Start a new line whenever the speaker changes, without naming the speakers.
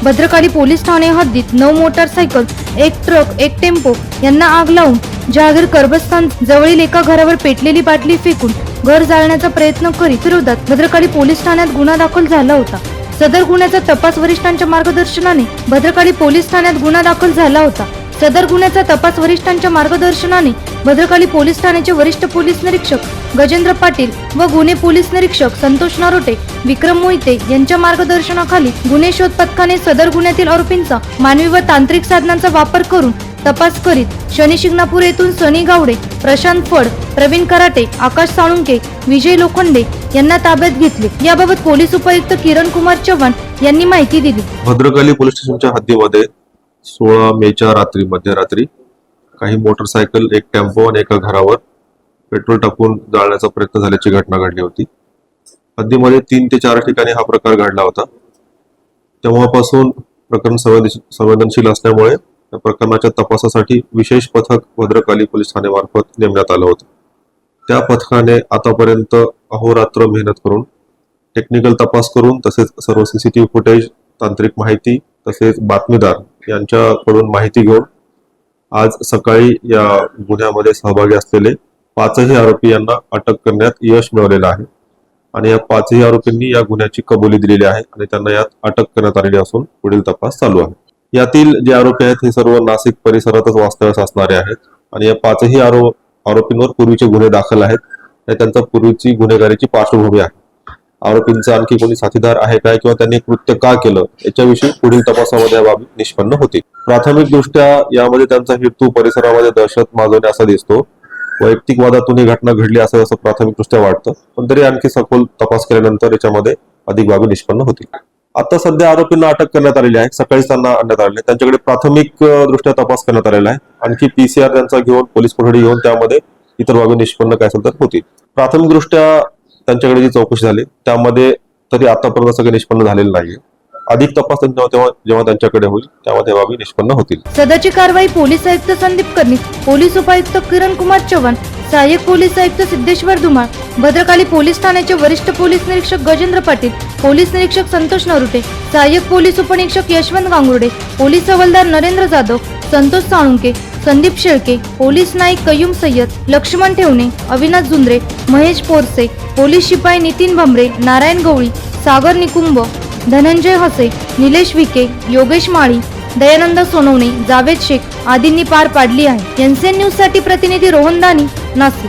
Bhadrakali police Thane हद्दीत 9 motorcycle, 1 truck, 1 tempo यांना आग लावून जहागीर करबस्तान जवळील एका घरावर पेटलेली बाटली फेकून घर जाळण्याचा प्रयत्न करीत विरोधात भद्रकाली पोलीस ठाण्यात गुन्हा दाखल झाला होता। सदर गुन्ह्याचा तपास वरिष्ठांच्या मार्गदर्शनाने भद्रकाली पोलीस ठाण्यात गुन्हा दाखल झाला होता। सदर गुन्ह्याचा तपास वरिष्ठांच्या मार्गदर्शनाने भद्रकाली पोलीस ठाण्याचे वरिष्ठ पोलीस निरीक्षक गजेंद्र पाटील व गुन्हे पोलीस निरीक्षक संतोष नारोटे, विक्रम मोहिते यांच्या मार्गदर्शनाखाली गुन्हे शोध पथकाने सदर गुन्ह्यातील आरोपींचा मानवी व तांत्रिक साधनांचा वापर करून तपास करीत शनी शिंगणापूर येथून सनी गावडे, प्रशांत फड, प्रवीण कराटे, आकाश साळुंके, विजय लोखंडे यांना ताब्यात घेतले। याबाबत पोलीस उपायुक्त किरण कुमार चव्हाण यांनी माहिती दिली।
भद्रकाली पोलीस स्टेशनच्या हद्दीमध्ये 16 मेच्या रात्री मध्यरात्री काही मोटरसायकल, 1 टेम्पो आणि एका घरावर पेट्रोल टाकून जाळण्याचा प्रयत्न झाल्याची घटना घडली होती। हद्दीमध्ये 3 ते 4 ठिकाणी हा प्रकार घडला होता। तेव्हापासून प्रकरण संवेदनशील असल्यामुळे या प्रकरणाच्या तपासासाठी विशेष पथक भद्रकाली पोलीस ठाण्यामार्फत नेमण्यात आलं होतं। त्या पथकाने आतापर्यंत अहोरात्र मेहनत करून टेक्निकल तपास करून तसेच सर्व सीसीटीव्ही फुटेज, तांत्रिक माहिती तसेच बातमीदार यांच्याकडून माहिती घेऊन आज सकाळी या गुन्ह्यामध्ये सहभागी असलेले 5ही आरोपी यांना अटक करण्यात यश मिळवलेलं आहे आणि या 5ही आरोपींनी या गुन्ह्याची कबुली दिलेली आहे आणि त्यांना यात अटक करण्यात आलेली असून पुढील तपास चालू आहे। यातील जे आरोपी आहेत हे सर्व नाशिक परिसरातच वास्तव्यास असणारे आहेत आणि या 5ही आरोपींवर पूर्वीचे गुन्हे दाखल आहेत आणि त्यांचा पूर्वीची गुन्हेगारीची पार्श्वभूमी आहे। आरोपींचा आणखी कोणी साथीदार आहे काय किंवा त्यांनी कृत्य का केलं याच्याविषयी पुढील तपासामध्ये या बाबी निष्पन्न होतील। प्राथमिकदृष्ट्या यामध्ये त्यांचा हेतू परिसरामध्ये दहशत माजवणे असा दिसतो। वैयक्तिक वादातून ही घटना घडली असं प्राथमिकदृष्ट्या वाटतं, पण तरी आणखी सखोल तपास केल्यानंतर याच्यामध्ये अधिक बाबी निष्पन्न होतील। आता सध्या आरोपींना अटक करण्यात आलेली आहे, सकाळी त्यांना आणण्यात आले, त्यांच्याकडे प्राथमिक दृष्ट्या तपास करण्यात आलेला आहे। आणखी PCR त्यांचा घेऊन पोलीस कोठडी घेऊन त्यामध्ये इतर बाबी निष्पन्न काय असेल तर होतील। प्राथमिक दृष्ट्या त्यांच्याकडे जी चौकशी झाली त्यामध्ये तरी आतापर्यंत सगळे निष्पन्न झालेले नाहीये। अधिक तपास जेव्हा त्यांच्याकडे होईल त्यामध्ये बाबी निष्पन्न होतील।
सदरची कारवाई पोलीस आयुक्त संदीप कर्णिक, पोलीस उपायुक्त किरण कुमार चव्हाण, सहाय्यक पोलीस आयुक्त सिद्धेश्वर धुमाळ, भद्रकाली पोलीस ठाण्याचे वरिष्ठ पोलीस निरीक्षक गजेंद्र पाटील, पोलीस निरीक्षक संतोष नारोटे, सहाय्यक पोलीस उपनिरीक्षक यशवंत गांगुर्डे, पोलीस हवालदार नरेंद्र जाधव, संतोष साळुंके, संदीप शेळके, पोलीस नाईक कयूम सय्यद, लक्ष्मण ठेवणे, अविनाश जुंद्रे, महेश पोरसे, पोलीस शिपाई नितीन भमरे, नारायण गवळी, सागर निकुंभ, धनंजय हसे, निलेश विके, योगेश माळी, दयानंद सोनवणे, जावेद शेख आदींनी पार पाडली आहे। एनसीएन न्यूज साठी प्रतिनिधी रोहन दानी, नाशिक।